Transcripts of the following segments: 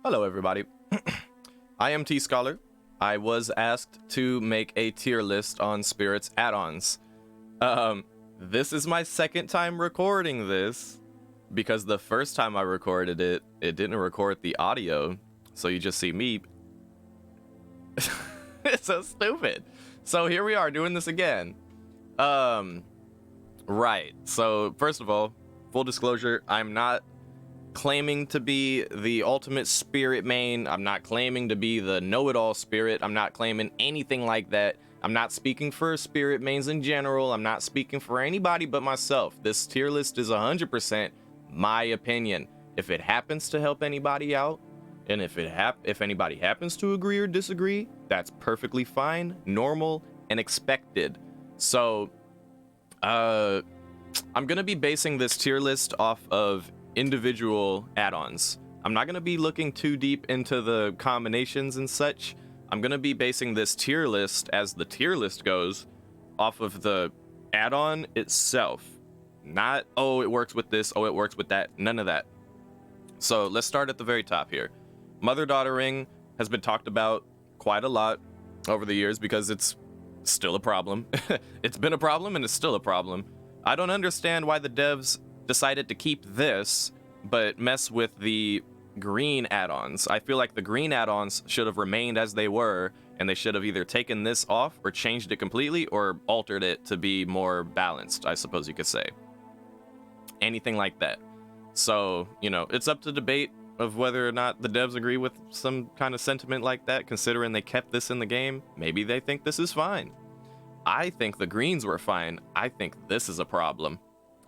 Hello, everybody. I am T Scholar. I was asked to make a tier list on Spirit's add-ons. This is my second time recording this because the first time I recorded it, it didn't record the audio, so you just see me. It's so stupid. So here we are doing this again. Right. So first of all, full disclosure, I'm not claiming to be the ultimate spirit main. I'm not claiming to be the know-it-all spirit. I'm not claiming anything like that. I'm not speaking for spirit mains in general. I'm not speaking for anybody but myself. This tier list is 100% my opinion. If it happens to help anybody out, and if anybody happens to agree or disagree, that's perfectly fine, normal, and expected. So, I'm gonna be basing this tier list off of individual add-ons. I'm not going to be looking too deep into the combinations and such. I'm going to be basing this tier list, as the tier list goes, off of the add-on itself. Not, oh, it works with this, oh, it works with that. None of that. So let's start at the very top here. Mother-daughter ring has been talked about quite a lot over the years because it's still a problem. It's been a problem and it's still a problem. I don't understand why the devs decided to keep this, but mess with the green add-ons. I feel like the green add-ons should have remained as they were, and they should have either taken this off or changed it completely or altered it to be more balanced, I suppose you could say. Anything like that. So, you know, it's up to debate of whether or not the devs agree with some kind of sentiment like that, considering they kept this in the game. Maybe they think this is fine. I think the greens were fine. I think this is a problem.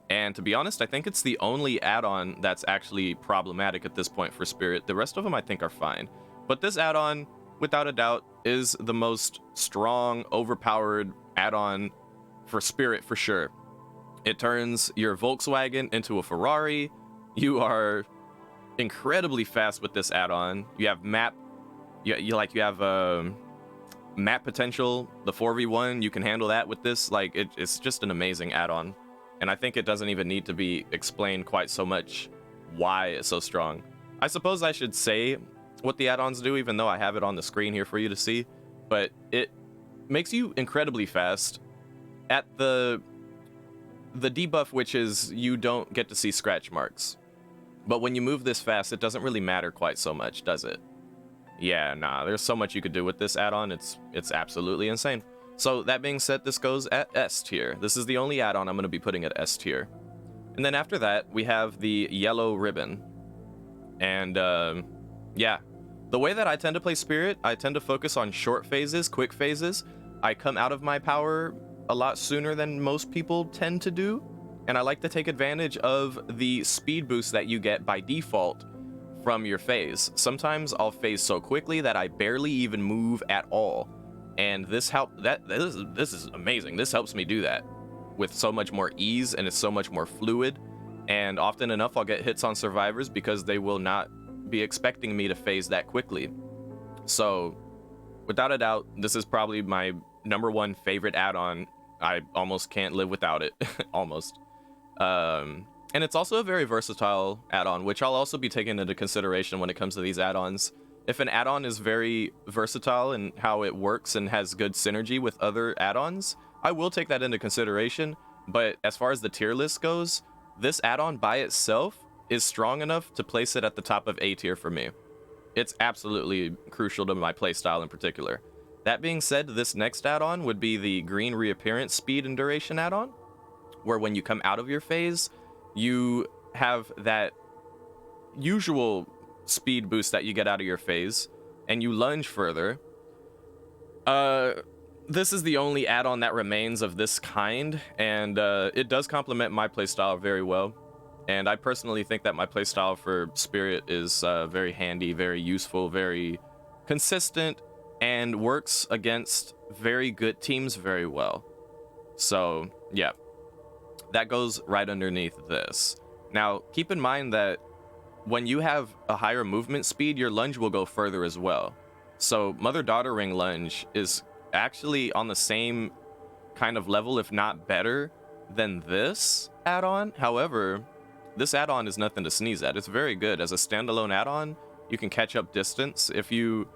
And to be honest, I think it's the only add-on that's actually problematic at this point for Spirit. The rest of them I think are fine. But this add-on, without a doubt, is the most strong, overpowered add-on for Spirit for sure. It turns your Volkswagen into a Ferrari. You are incredibly fast with this add-on. You have map, you have map potential. The 4v1, you can handle that with this. Like it's just an amazing add-on. And I think it doesn't even need to be explained quite so much why it's so strong. I suppose I should say what the add-ons do, even though I have it on the screen here for you to see. But it makes you incredibly fast at the debuff, which is you don't get to see scratch marks. But when you move this fast, it doesn't really matter quite so much, does it? Yeah, nah, there's so much you could do with this add-on. It's absolutely insane. So that being said, this goes at S tier. This is the only add-on I'm going to be putting at S tier. And then after that, we have the yellow ribbon. And yeah, the way that I tend to play Spirit, I tend to focus on short phases, quick phases. I come out of my power a lot sooner than most people tend to do. And I like to take advantage of the speed boost that you get by default from your phase. Sometimes I'll phase so quickly that I barely even move at all. And this is amazing. This helps me do that with so much more ease, and it's so much more fluid. And often enough, I'll get hits on survivors because they will not be expecting me to phase that quickly. So, without a doubt, this is probably my #1 favorite add-on. I almost can't live without it, almost. And it's also a very versatile add-on, which I'll also be taking into consideration when it comes to these add-ons. If an add-on is very versatile in how it works and has good synergy with other add-ons, I will take that into consideration. But as far as the tier list goes, this add-on by itself is strong enough to place it at the top of A tier for me. It's absolutely crucial to my playstyle in particular. That being said, this next add-on would be the green reappearance speed and duration add-on, where when you come out of your phase, you have that usual speed boost that you get out of your phase, and you lunge further. This is the only add-on that remains of this kind, and it does complement my playstyle very well. And I personally think that my playstyle for Spirit is very handy, very useful, very consistent, and works against very good teams very well. So, yeah. That goes right underneath this. Now, keep in mind that when you have a higher movement speed, your lunge will go further as well. So mother-daughter ring lunge is actually on the same kind of level, if not better, than this add-on. However, this add-on is nothing to sneeze at. It's very good. As a standalone add-on, you can catch up distance. If you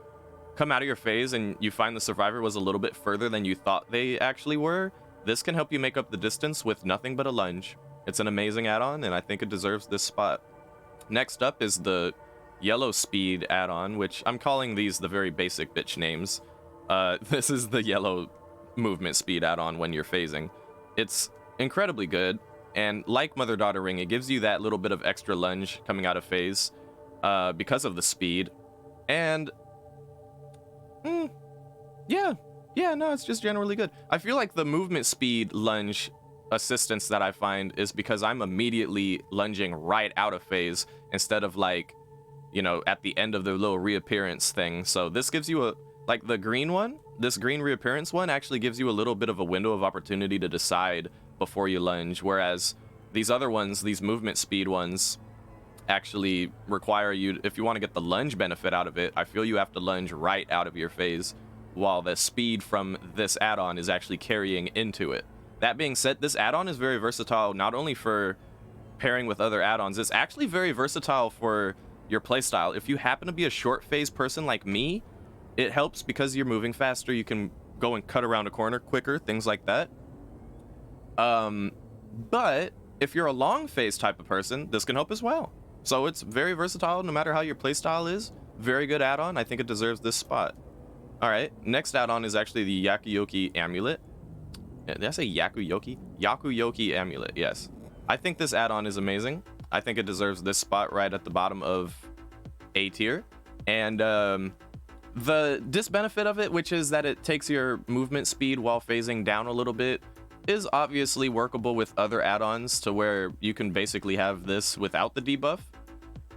come out of your phase and you find the survivor was a little bit further than you thought they actually were, this can help you make up the distance with nothing but a lunge. It's an amazing add-on, and I think it deserves this spot. Next up is the yellow speed add-on, which I'm calling these the very basic bitch names. This is the yellow movement speed add-on when you're phasing. It's incredibly good, and like Mother-Daughter Ring, it gives you that little bit of extra lunge coming out of phase because of the speed. And yeah, no, it's just generally good. I feel like the movement speed lunge assistance that I find is because I'm immediately lunging right out of phase instead of, like, you know, at the end of the little reappearance thing. So this gives you a, like, the green one, this green reappearance one actually gives you a little bit of a window of opportunity to decide before you lunge, whereas these other ones, these movement speed ones, actually require you, if you want to get the lunge benefit out of it, I feel you have to lunge right out of your phase, while the speed from this add-on is actually carrying into it. That being said, this add-on is very versatile, not only for pairing with other add-ons, it's actually very versatile for your playstyle. If you happen to be a short phase person like me, it helps because you're moving faster, you can go and cut around a corner quicker, things like that. But if you're a long phase type of person, this can help as well. So it's very versatile no matter how your playstyle is. Very good add-on. I think it deserves this spot. Alright, next add-on is actually the Yakuyoki Amulet. Did I say Yakuyoki? Yakuyoki Amulet, yes. I think this add-on is amazing. I think it deserves this spot right at the bottom of A tier. And the disbenefit of it, which is that it takes your movement speed while phasing down a little bit, is obviously workable with other add-ons to where you can basically have this without the debuff.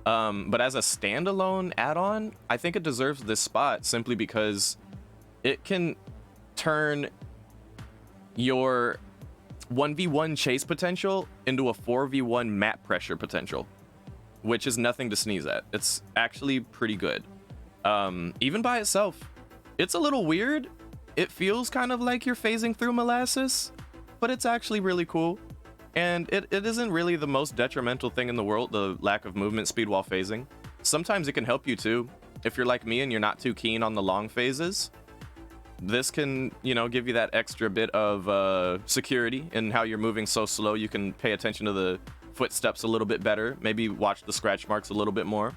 But as a standalone add-on, I think it deserves this spot simply because it can turn your 1v1 chase potential into a 4v1 map pressure potential, which is nothing to sneeze at. It's actually pretty good. Even by itself, it's a little weird. It feels kind of like you're phasing through molasses, but it's actually really cool. And it isn't really the most detrimental thing in the world, the lack of movement speed while phasing. Sometimes it can help you too. If you're like me and you're not too keen on the long phases, this can, you know, give you that extra bit of security in how you're moving so slow. You can pay attention to the footsteps a little bit better, maybe watch the scratch marks a little bit more.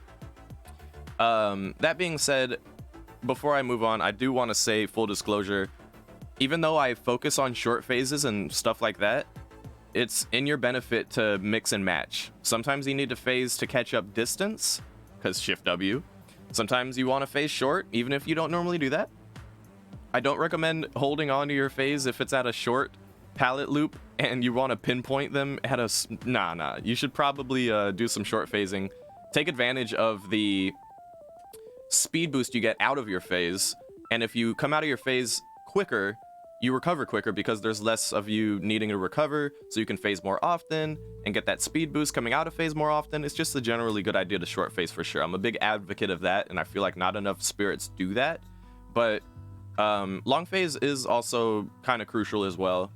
That being said, before I move on, I do want to say, full disclosure, even though I focus on short phases and stuff like that, it's in your benefit to mix and match. Sometimes you need to phase to catch up distance, because Shift W. Sometimes you want to phase short, even if you don't normally do that. I don't recommend holding on to your phase if it's at a short palette loop and you want to pinpoint them at a... Nah. You should probably do some short phasing. Take advantage of the speed boost you get out of your phase, and if you come out of your phase quicker, you recover quicker because there's less of you needing to recover, so you can phase more often and get that speed boost coming out of phase more often. It's just a generally good idea to short phase for sure. I'm a big advocate of that, and I feel like not enough spirits do that. But long phase is also kind of crucial as well,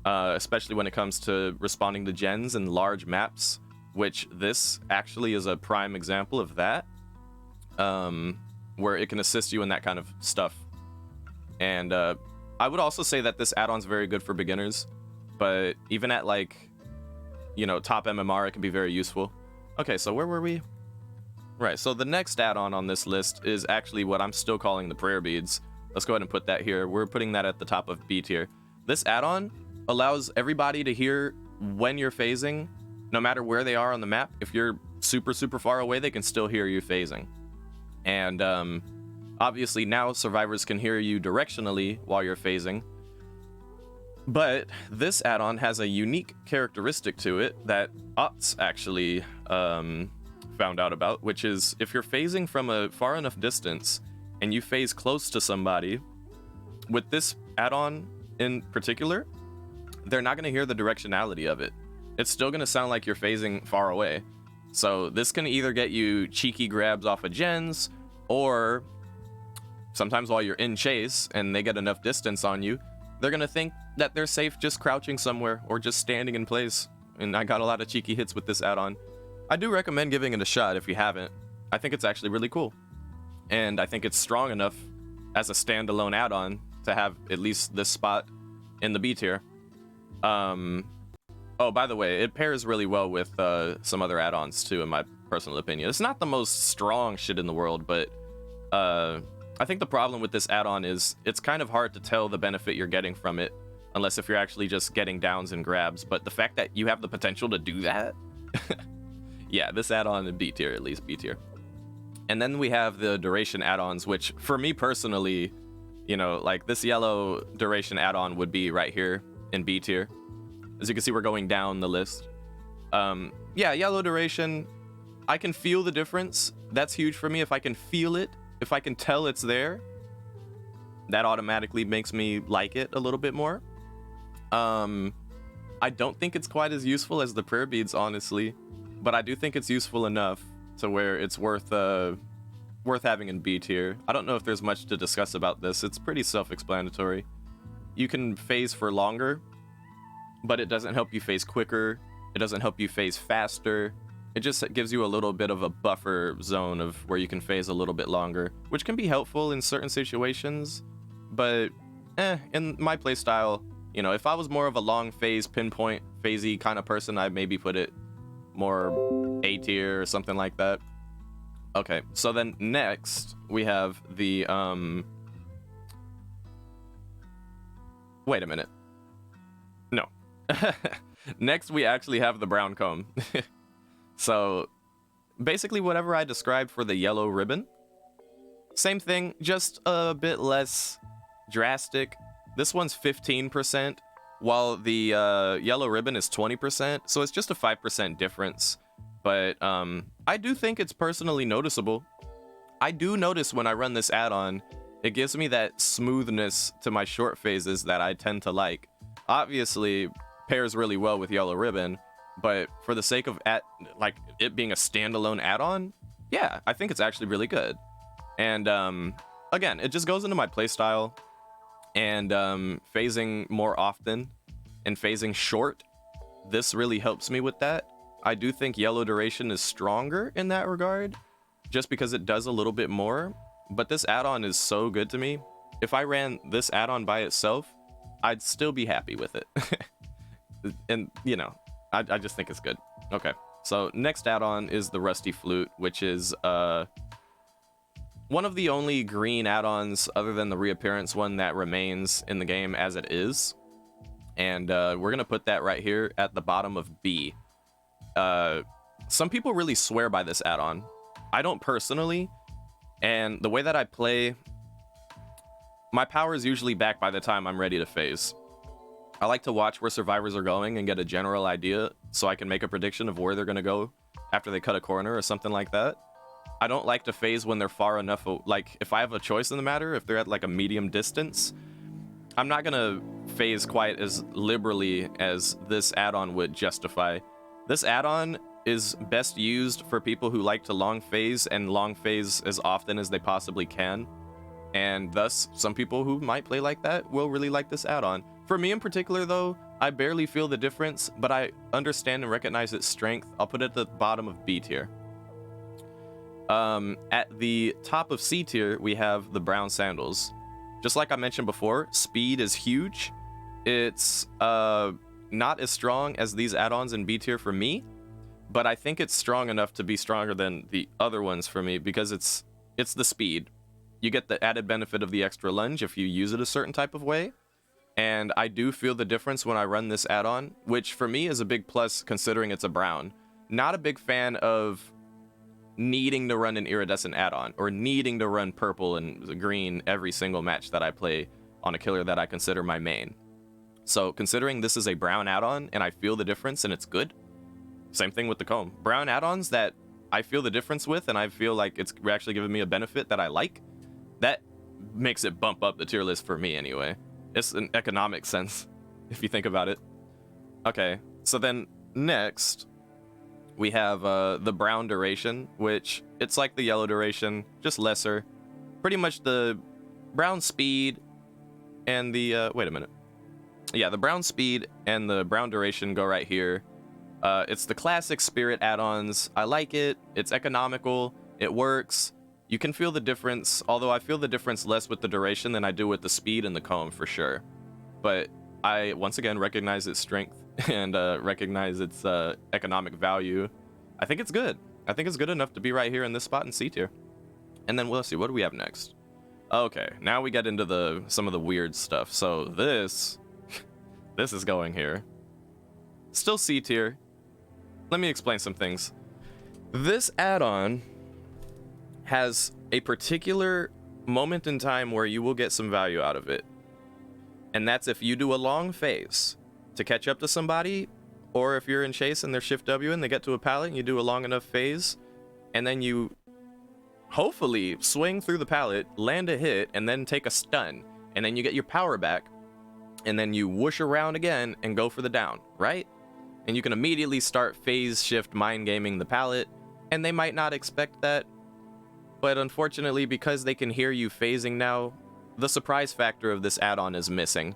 especially when it comes to responding to gens and large maps, which this actually is a prime example of that, where it can assist you in that kind of stuff. And I would also say that this add-on's very good for beginners, but even at, like, you know, top MMR, it can be very useful. Okay, so where were we? Right, so the next add-on on this list is actually what I'm still calling the prayer beads. Let's go ahead and put that here. We're putting that at the top of B tier. This add-on allows everybody to hear when you're phasing, no matter where they are on the map. If you're super, super far away, they can still hear you phasing. And obviously now survivors can hear you directionally while you're phasing. But this add-on has a unique characteristic to it that Ots actually found out about, which is if you're phasing from a far enough distance and you phase close to somebody, with this add-on in particular, they're not going to hear the directionality of it. It's still going to sound like you're phasing far away. So this can either get you cheeky grabs off of gens, or sometimes while you're in chase and they get enough distance on you, they're going to think that they're safe just crouching somewhere or just standing in place. And I got a lot of cheeky hits with this add-on. I do recommend giving it a shot if you haven't. I think it's actually really cool. And I think it's strong enough as a standalone add-on to have at least this spot in the B tier. Oh, by the way, it pairs really well with some other add-ons too, in my personal opinion. It's not the most strong shit in the world, but I think the problem with this add-on is it's kind of hard to tell the benefit you're getting from it, unless if you're actually just getting downs and grabs. But the fact that you have the potential to do that, yeah, this add-on in B tier, at least B tier. And then we have the duration add-ons, which for me personally, you know, like this yellow duration add-on would be right here in B tier. As you can see, we're going down the list. Yeah, yellow duration, I can feel the difference. That's huge for me. If I can feel it, if I can tell it's there, that automatically makes me like it a little bit more. I don't think it's quite as useful as the prayer beads, honestly, but I do think it's useful enough to where it's worth having in B tier. I don't know if there's much to discuss about this. It's pretty self-explanatory. You can phase for longer, but it doesn't help you phase quicker. It doesn't help you phase faster. It just gives you a little bit of a buffer zone of where you can phase a little bit longer, which can be helpful in certain situations, but in my playstyle, you know, if I was more of a long phase, pinpoint, phasey kind of person, I'd maybe put it more A tier or something like that. Okay, so then next we have the wait a minute. No. Next we actually have the brown comb. So basically whatever I described for the yellow ribbon, same thing, just a bit less drastic. This one's 15%, while the yellow ribbon is 20%, so it's just a 5% difference. But I do think it's personally noticeable. I do notice when I run this add-on, it gives me that smoothness to my short phases that I tend to like. Obviously, pairs really well with yellow ribbon, but for the sake of like it being a standalone add-on, yeah, I think it's actually really good. And again, it just goes into my playstyle, and phasing more often and phasing short, this really helps me with that. I do think yellow duration is stronger in that regard, just because it does a little bit more, but this add-on is so good to me. If I ran this add-on by itself, I'd still be happy with it. And, you know, I just think it's good. Okay, so next add-on is the Rusty Flute, which is one of the only green add-ons other than the reappearance one that remains in the game as it is. And we're gonna put that right here at the bottom of B. Some people really swear by this add-on. I don't personally, and the way that I play, my power is usually back by the time I'm ready to phase. I like to watch where survivors are going and get a general idea so I can make a prediction of where they're gonna go after they cut a corner or something like that. I don't like to phase when they're far enough, like if I have a choice in the matter, if they're at like a medium distance, I'm not gonna phase quite as liberally as this add-on would justify. This add-on is best used for people who like to long phase and long phase as often as they possibly can. And thus, some people who might play like that will really like this add-on. For me in particular though, I barely feel the difference, but I understand and recognize its strength. I'll put it at the bottom of B tier. At the top of C tier, we have the brown sandals. Just like I mentioned before, speed is huge. It's not as strong as these add-ons in B tier for me, but I think it's strong enough to be stronger than the other ones for me because it's the speed. You get the added benefit of the extra lunge if you use it a certain type of way, and I do feel the difference when I run this add-on, which for me is a big plus considering it's a brown. Not a big fan of needing to run an iridescent add-on or needing to run purple and green every single match that I play on a killer that I consider my main. So considering this is a brown add-on and I feel the difference and it's good, same thing with the comb. Brown add-ons that I feel the difference with and I feel like it's actually giving me a benefit that I like, that makes it bump up the tier list for me anyway. It's an economic sense if you think about it. Okay, so then next we have the brown duration, which it's like the yellow duration, just lesser. Pretty much the brown speed and the wait a minute. Yeah, the brown speed and the brown duration go right here. It's the classic spirit add-ons. I like it. It's economical. It works. You can feel the difference, although I feel the difference less with the duration than I do with the speed and the comb for sure. But I, once again, recognize its strength and recognize its economic value. I think it's good. I think it's good enough to be right here in this spot in C tier. And then we'll see, what do we have next? Okay, now we get into some of the weird stuff. So this is going here. Still C tier. Let me explain some things. This add-on has a particular moment in time where you will get some value out of it. And that's if you do a long phase to catch up to somebody, or if you're in chase and they're shift W and they get to a pallet and you do a long enough phase, and then you hopefully swing through the pallet, land a hit, and then take a stun, and then you get your power back, and then you whoosh around again and go for the down, right? And you can immediately start phase shift mind gaming the pallet, and they might not expect that, but unfortunately, because they can hear you phasing now, the surprise factor of this add-on is missing.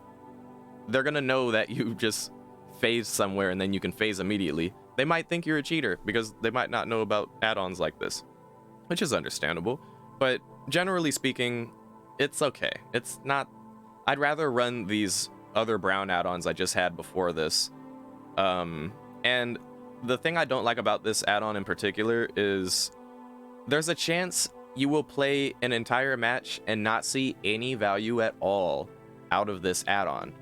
They're gonna know that you just phase somewhere and then you can phase immediately. They might think you're a cheater because they might not know about add-ons like this, which is understandable, but generally speaking, it's okay. It's not... I'd rather run these other brown add-ons I just had before this. And the thing I don't like about this add-on in particular is there's a chance you will play an entire match and not see any value at all out of this add-on,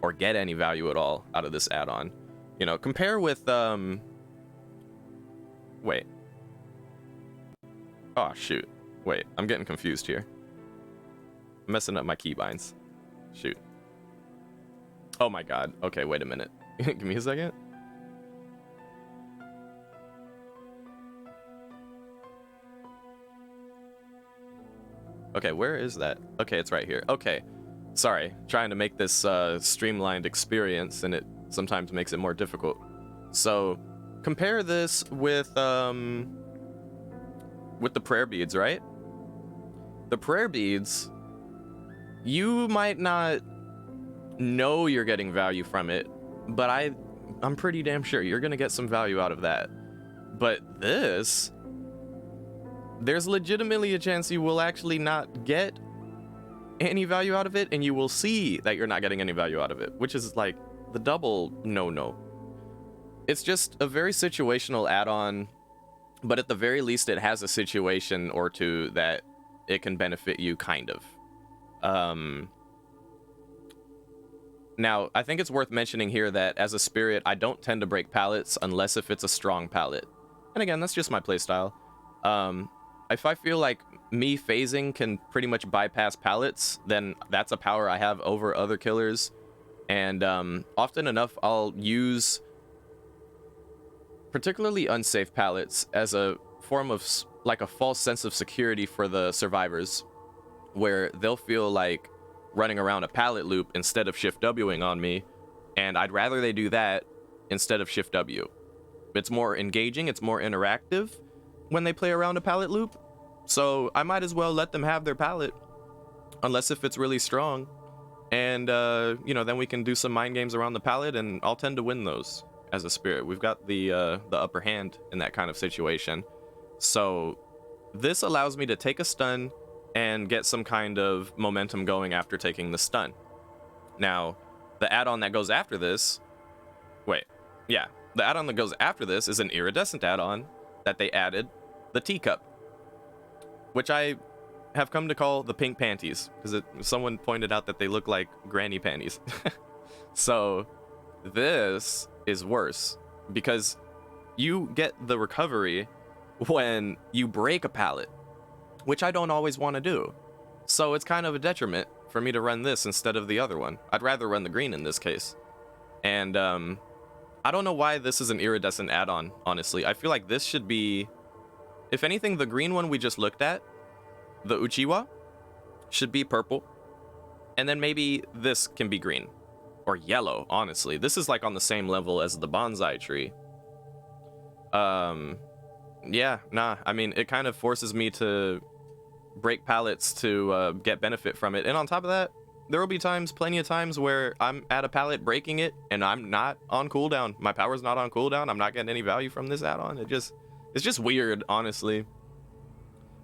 or get any value at all out of this add-on. You know, compare with wait. Oh shoot. Wait, I'm getting confused here. I'm messing up my keybinds. Shoot. Oh my god. Okay, wait a minute. Give me a second. Okay, where is that? Okay, it's right here. Okay, sorry. Trying to make this streamlined experience, and it sometimes makes it more difficult. So, compare this with the prayer beads, right? The prayer beads, you might not know you're getting value from it, but I'm pretty damn sure you're gonna get some value out of that. But this, there's legitimately a chance you will actually not get any value out of it, and you will see that you're not getting any value out of it, which is like the double no-no. It's just a very situational add-on, but at the very least it has a situation or two that it can benefit you, kind of. Now, I think it's worth mentioning here that as a spirit, I don't tend to break pallets unless if it's a strong pallet. And again, that's just my playstyle. If I feel like me phasing can pretty much bypass pallets, then that's a power I have over other killers. And often enough, I'll use particularly unsafe pallets as a form of like a false sense of security for the survivors, where they'll feel like running around a pallet loop instead of shift Wing on me, and I'd rather they do that instead of shift W. It's more engaging, it's more interactive when they play around a pallet loop, so I might as well let them have their pallet, unless if it's really strong, and you know, then we can do some mind games around the pallet, and I'll tend to win those as a spirit. We've got the upper hand in that kind of situation. So this allows me to take a stun and get some kind of momentum going after taking the stun. Now, the add-on that goes after this, the add-on that goes after this is an iridescent add-on that they added, the teacup, which I have come to call the pink panties, because someone pointed out that they look like granny panties. So this is worse, because you get the recovery when you break a pallet, which I don't always want to do. So it's kind of a detriment for me to run this instead of the other one. I'd rather run the green in this case. And I don't know why this is an iridescent add-on, honestly. I feel like this should be, if anything, the green one we just looked at, the Uchiwa, should be purple. And then maybe this can be green. Or yellow, honestly. This is like on the same level as the bonsai tree. Yeah, nah, I mean, it kind of forces me to break pallets to get benefit from it. And on top of that, there will be times, plenty of times, where I'm at a pallet breaking it and I'm not on cooldown. My power's not on cooldown. I'm not getting any value from this add-on. It's just weird, honestly.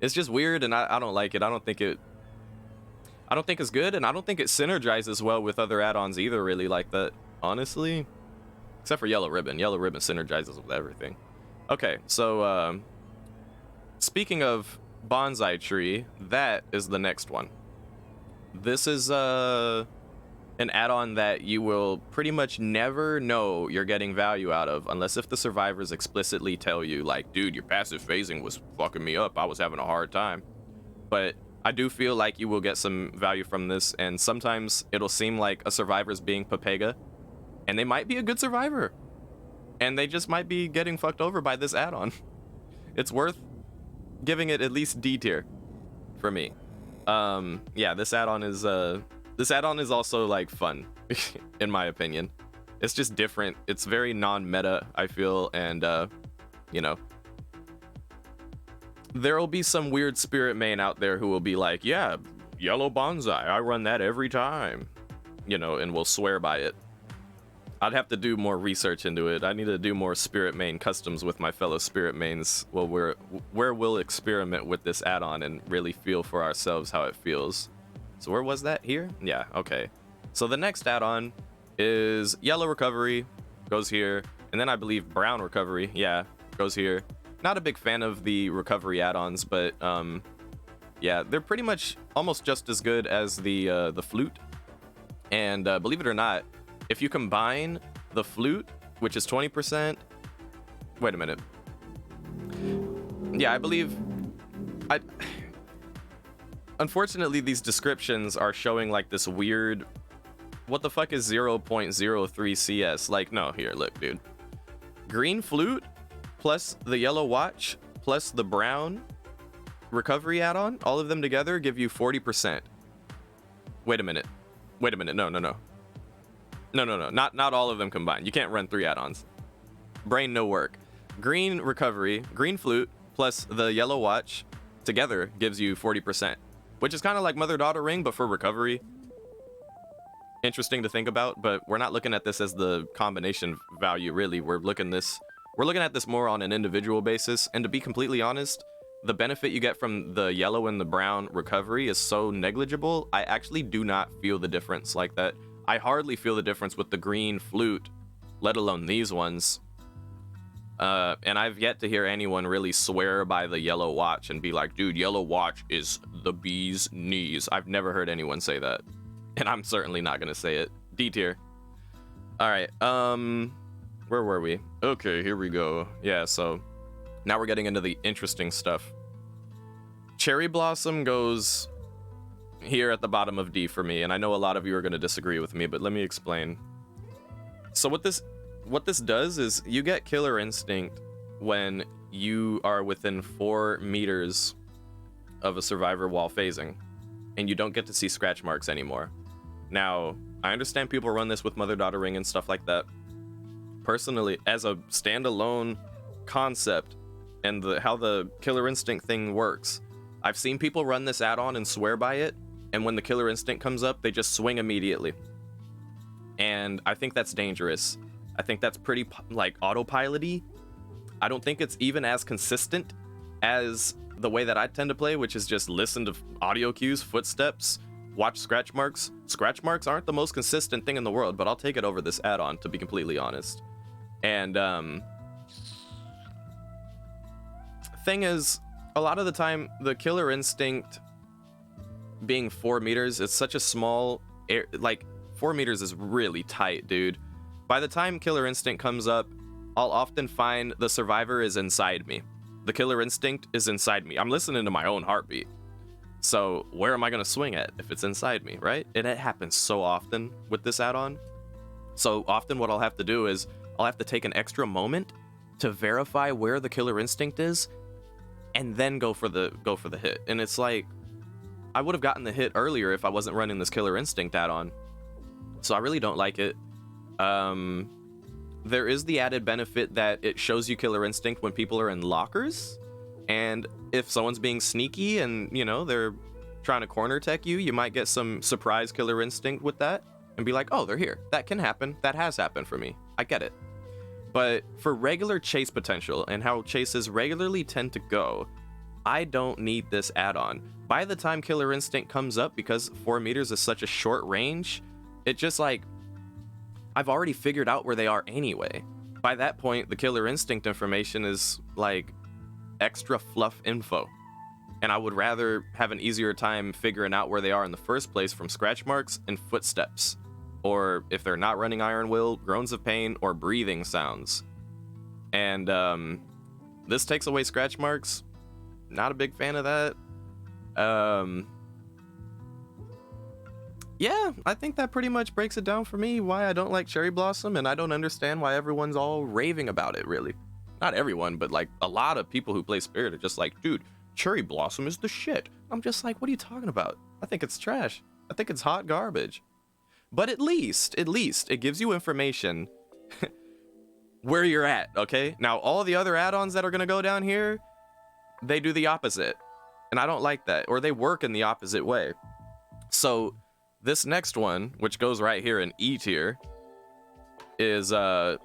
It's just weird, and I don't like it. I don't think it's good, and I don't think it synergizes well with other add-ons either, really, like that, honestly. Except for Yellow Ribbon. Yellow Ribbon synergizes with everything. Okay, so, speaking of Bonsai Tree, that is the next one. This is, an add-on that you will pretty much never know you're getting value out of, unless if the survivors explicitly tell you, like, dude, your passive phasing was fucking me up. I was having a hard time. But I do feel like you will get some value from this, and sometimes it'll seem like a survivor's being Pepega, and they might be a good survivor, and they just might be getting fucked over by this add-on. It's worth giving it at least D tier for me. Yeah, this add-on is also like fun, in my opinion. It's just different. It's very non-meta, I feel, and you know, there will be some weird spirit main out there who will be like, yeah, yellow bonsai, I run that every time, you know, and will swear by it. I'd have to do more research into it. I need to do more spirit main customs with my fellow spirit mains. Well, where we'll experiment with this add-on and really feel for ourselves how it feels. So where was that? Here? Yeah, okay. So the next add-on is yellow recovery, goes here, and then I believe brown recovery, yeah, goes here. Not a big fan of the recovery add-ons, but yeah, they're pretty much almost just as good as the flute. And believe it or not, if you combine the flute, which is 20%, wait a minute. Yeah, I believe unfortunately, these descriptions are showing like this weird, what the fuck is 0.03 CS? Like, no, here, look, dude. Green flute plus the yellow watch plus the brown recovery add-on, all of them together give you 40%. Wait a minute. No, not all of them combined. You can't run 3 add-ons. Brain no work. Green recovery, green flute plus the yellow watch together gives you 40%. Which is kind of like mother-daughter ring, but for recovery. Interesting to think about, but we're not looking at this as the combination value, really. We're looking at this more on an individual basis, and to be completely honest, the benefit you get from the yellow and the brown recovery is so negligible, I actually do not feel the difference like that. I hardly feel the difference with the green flute, let alone these ones. And I've yet to hear anyone really swear by the yellow watch and be like, dude, yellow watch is the bee's knees. I've never heard anyone say that. And I'm certainly not gonna say it. D tier. Alright, where were we? Okay, here we go. Yeah, so now we're getting into the interesting stuff. Cherry Blossom goes here at the bottom of D for me, and I know a lot of you are gonna disagree with me, but let me explain. So what this does is you get Killer Instinct when you are within 4 meters of a survivor while phasing, and you don't get to see scratch marks anymore. Now, I understand people run this with mother-daughter ring and stuff like that. Personally, as a standalone concept and how the Killer Instinct thing works, I've seen people run this add-on and swear by it, and when the Killer Instinct comes up, they just swing immediately. And I think that's dangerous. I think that's pretty, like, autopilot-y. I don't think it's even as consistent as the way that I tend to play, which is just listen to audio cues, footsteps, watch scratch marks. Scratch marks aren't the most consistent thing in the world, but I'll take it over this add-on, to be completely honest. And, thing is, a lot of the time, the Killer Instinct being 4 meters, it's such a small, 4 meters is really tight, dude. By the time Killer Instinct comes up, I'll often find the survivor is inside me. The Killer Instinct is inside me. I'm listening to my own heartbeat. So where am I going to swing at if it's inside me, right? And it happens so often with this add-on. So often what I'll have to do is I'll have to take an extra moment to verify where the Killer Instinct is and then go for the hit. And it's like, I would have gotten the hit earlier if I wasn't running this Killer Instinct add-on. So I really don't like it. There is the added benefit that it shows you Killer Instinct when people are in lockers, and if someone's being sneaky and, you know, they're trying to corner tech you, you might get some surprise Killer Instinct with that and be like, oh, they're here. That can happen. That has happened for me. I get it. But for regular chase potential and how chases regularly tend to go, I don't need this add-on. By the time Killer Instinct comes up, because 4 meters is such a short range, it just like, I've already figured out where they are anyway. By that point, the Killer Instinct information is like extra fluff info. And I would rather have an easier time figuring out where they are in the first place from scratch marks and footsteps. Or if they're not running Iron Will, groans of pain or breathing sounds. And this takes away scratch marks. Not a big fan of that. Yeah, I think that pretty much breaks it down for me, why I don't like Cherry Blossom, and I don't understand why everyone's all raving about it, really. Not everyone, but like a lot of people who play Spirit are just like, dude, Cherry Blossom is the shit. I'm just like, what are you talking about? I think it's trash. I think it's hot garbage. But at least it gives you information where you're at, okay? Now, all the other add-ons that are gonna go down here, they do the opposite. And I don't like that, or they work in the opposite way. So this next one, which goes right here in E tier, is the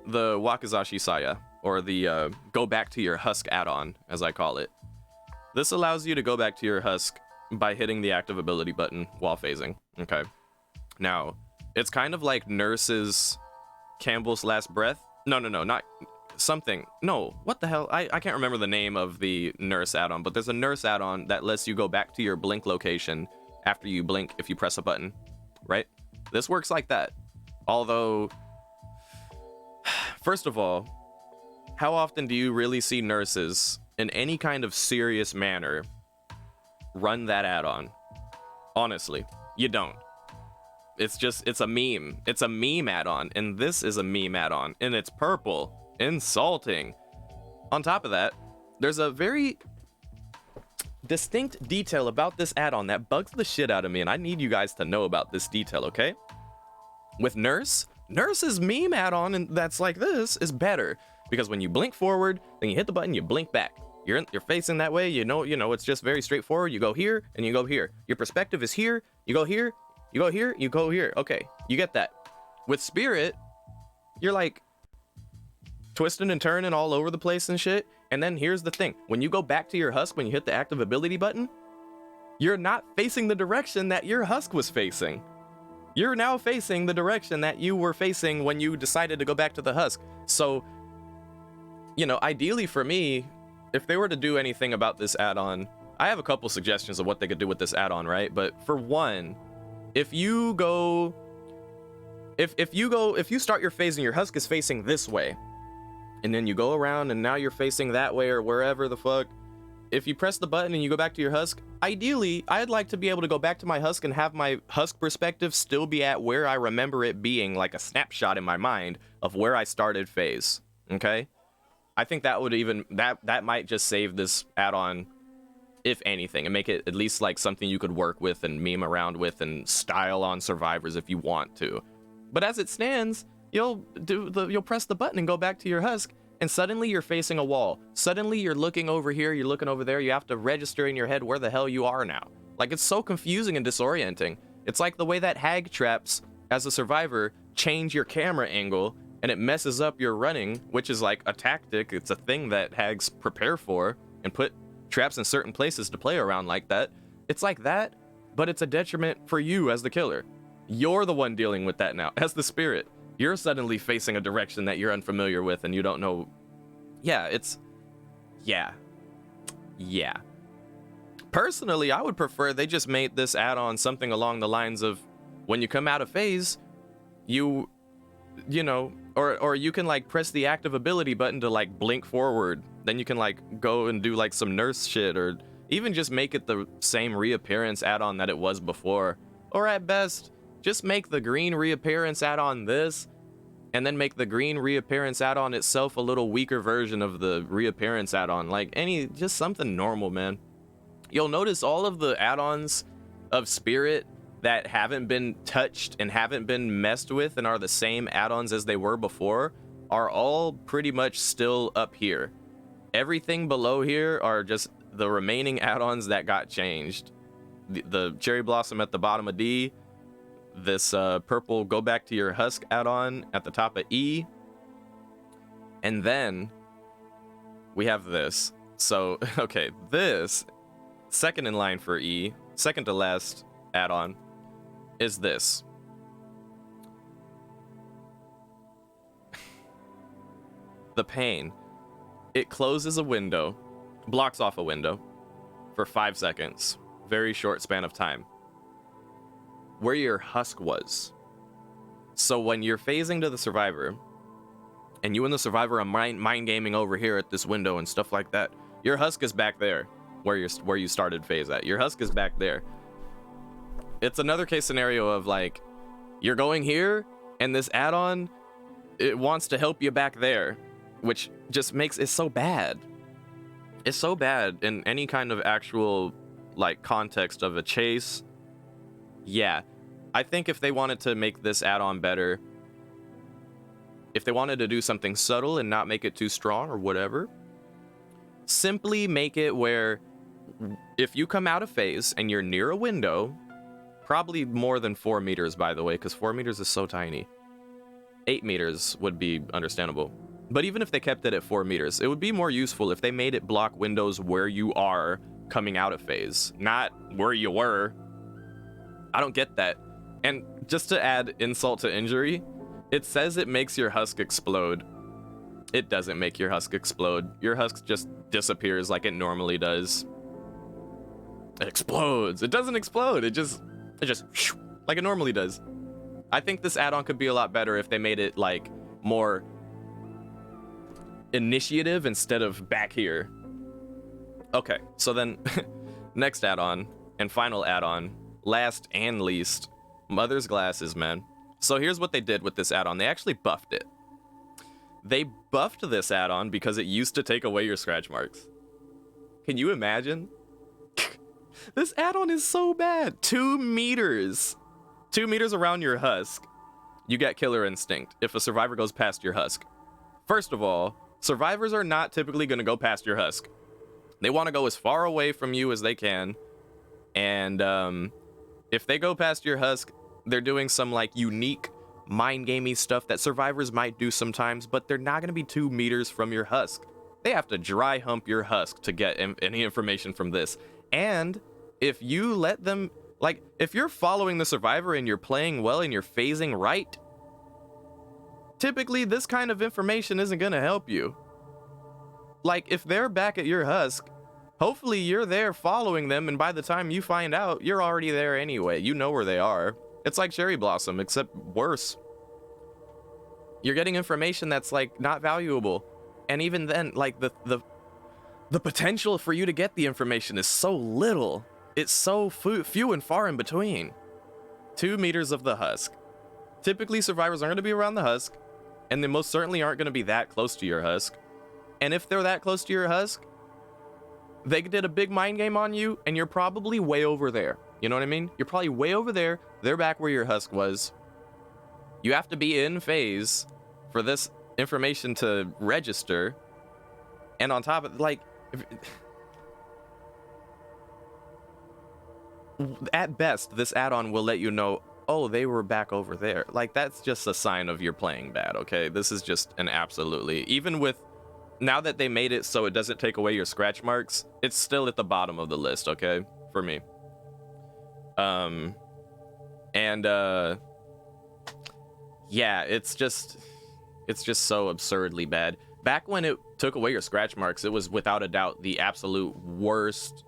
Wakizashi Saya, or the go back to your husk add-on, as I call it. This allows you to go back to your husk by hitting the active ability button while phasing, okay? Now, it's kind of like Nurse's Campbell's Last Breath. No, not something. No, what the hell? I can't remember the name of the Nurse add-on, but there's a Nurse add-on that lets you go back to your blink location after you blink if you press a button, right? This works like that. Although, first of all, how often do you really see nurses in any kind of serious manner run that add-on? Honestly, you don't. It's a meme. It's a meme add-on, and this is a meme add-on, and it's purple. Insulting. On top of that, there's a very distinct detail about this add-on that bugs the shit out of me, and I need you guys to know about this detail, okay? With Nurse's meme add-on, and that's like this, is better, because when you blink forward, then you hit the button, you blink back. You're facing that way, you know, it's just very straightforward. You go here, and you go here. Your perspective is here, you go here, you go here, you go here. Okay, you get that. With Spirit, you're like twisting and turning all over the place and shit. And then here's the thing. When you go back to your husk, when you hit the active ability button, you're not facing the direction that your husk was facing. You're now facing the direction that you were facing when you decided to go back to the husk. So, you know, ideally for me, if they were to do anything about this add-on, I have a couple suggestions of what they could do with this add-on, right? But for one, if you start your phase and your husk is facing this way, and then you go around and now you're facing that way or wherever the fuck, if you press the button and you go back to your husk, ideally, I'd like to be able to go back to my husk and have my husk perspective still be at where I remember it being, like a snapshot in my mind of where I started phase, okay? I think that would even, that might just save this add-on, if anything, and make it at least like something you could work with and meme around with and style on survivors if you want to. But as it stands, you'll press the button and go back to your husk, and suddenly you're facing a wall. Suddenly you're looking over here, you're looking over there, you have to register in your head where the hell you are now. Like, it's so confusing and disorienting. It's like the way that hag traps, as a survivor, change your camera angle, and it messes up your running, which is like a tactic. It's a thing that hags prepare for, and put traps in certain places to play around like that. It's like that, but it's a detriment for you as the killer. You're the one dealing with that now, as the Spirit. You're suddenly facing a direction that you're unfamiliar with and you don't know. Yeah, yeah. Personally, I would prefer they just made this add-on something along the lines of, when you come out of phase, you know, or you can like press the active ability button to like blink forward. Then you can like go and do like some nurse shit, or even just make it the same reappearance add-on that it was before. Or at best, just make the green reappearance add-on this, and then make the green reappearance add-on itself a little weaker version of the reappearance add-on. Like just something normal, man. You'll notice all of the add-ons of Spirit that haven't been touched and haven't been messed with and are the same add-ons as they were before are all pretty much still up here. Everything below here are just the remaining add-ons that got changed. The Cherry Blossom at the bottom of D, this purple go back to your husk add-on at the top of E, and then we have this. So, okay, this second in line for E, second to last add-on is this. The pane. It closes a window, blocks off a window for 5 seconds. Very short span of time. Where your husk was. So when you're phasing to the survivor, and you and the survivor are mind gaming over here at this window and stuff like that, your husk is back there, where you started phase at. Your husk is back there. It's another case scenario of like, you're going here, and this add-on, it wants to help you back there, which just makes it so bad. It's so bad in any kind of actual like context of a chase. Yeah, I think if they wanted to make this add-on better, if they wanted to do something subtle and not make it too strong or whatever, simply make it where if you come out of phase and you're near a window, probably more than 4 meters, by the way, because 4 meters is so tiny. 8 meters would be understandable. But even if they kept it at 4 meters, it would be more useful if they made it block windows where you are coming out of phase, not where you were. I don't get that. And just to add insult to injury, it says it makes your husk explode. It doesn't make your husk explode. Your husk just disappears like it normally does. It explodes. It doesn't explode. It just like it normally does. I think this add-on could be a lot better if they made it like more initiative instead of back here. Okay, so then next add-on and final add-on, last and least, Mother's Glasses, man. So here's what they did with this add-on. They actually buffed it. They buffed this add-on because it used to take away your scratch marks. Can you imagine? This add-on is so bad. 2 meters. 2 meters around your husk. You get Killer Instinct if a survivor goes past your husk. First of all, survivors are not typically going to go past your husk. They want to go as far away from you as they can. And if they go past your husk, they're doing some like unique mind gamey stuff that survivors might do sometimes, but they're not going to be 2 meters from your husk. They have to dry hump your husk to get any information from this. And if you let them, like, if you're following the survivor and you're playing well and you're phasing right, typically this kind of information isn't going to help you. Like, if they're back at your husk, hopefully you're there following them, and by the time you find out, you're already there anyway. You know where they are. It's like Cherry Blossom, except worse. You're getting information that's, like, not valuable. And even then, like, the potential for you to get the information is so little. It's so few and far in between. 2 meters of the husk. Typically, survivors aren't going to be around the husk, and they most certainly aren't going to be that close to your husk. And if they're that close to your husk, they did a big mind game on you, and you're probably way over there. You know what I mean? You're probably way over there. They're back where your husk was. You have to be in phase for this information to register. And on top of, like, at best, this add-on will let you know, oh, they were back over there. Like, that's just a sign of you're playing bad, okay? This is just an absolutely, even with, now that they made it so it doesn't take away your scratch marks, it's still at the bottom of the list, okay? For me. Yeah, it's just so absurdly bad. Back when it took away your scratch marks, it was without a doubt the absolute worst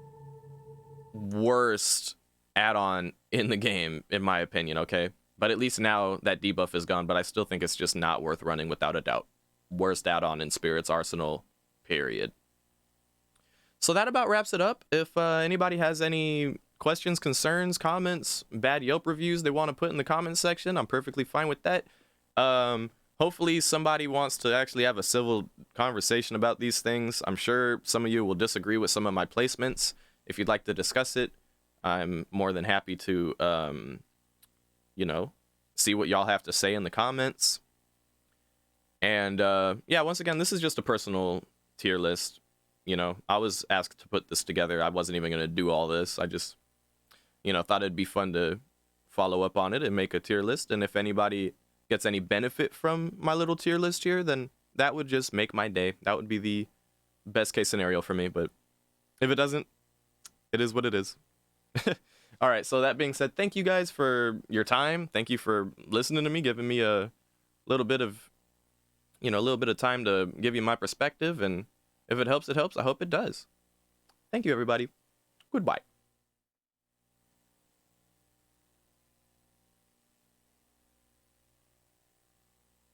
add-on in the game, in my opinion, okay? But at least now that debuff is gone, but I still think it's just not worth running without a doubt. Worst add-on in Spirit's arsenal, period. So that about wraps it up. If anybody has any questions, concerns, comments, bad Yelp reviews they want to put in the comments section, I'm perfectly fine with that. Hopefully somebody wants to actually have a civil conversation about these things. I'm sure some of you will disagree with some of my placements. If you'd like to discuss it, I'm more than happy to, see what y'all have to say in the comments. And, yeah, once again, this is just a personal tier list. You know, I was asked to put this together. I wasn't even going to do all this. I just, thought it'd be fun to follow up on it and make a tier list. And if anybody gets any benefit from my little tier list here, then that would just make my day. That would be best case scenario for me, but if it doesn't, it is what it is. All right, so that being said, thank you guys for your time. Thank you for listening to me, giving me a little bit of, a little bit of time to give you my perspective. And if it helps, it helps. I hope it does. Thank you, everybody. Goodbye.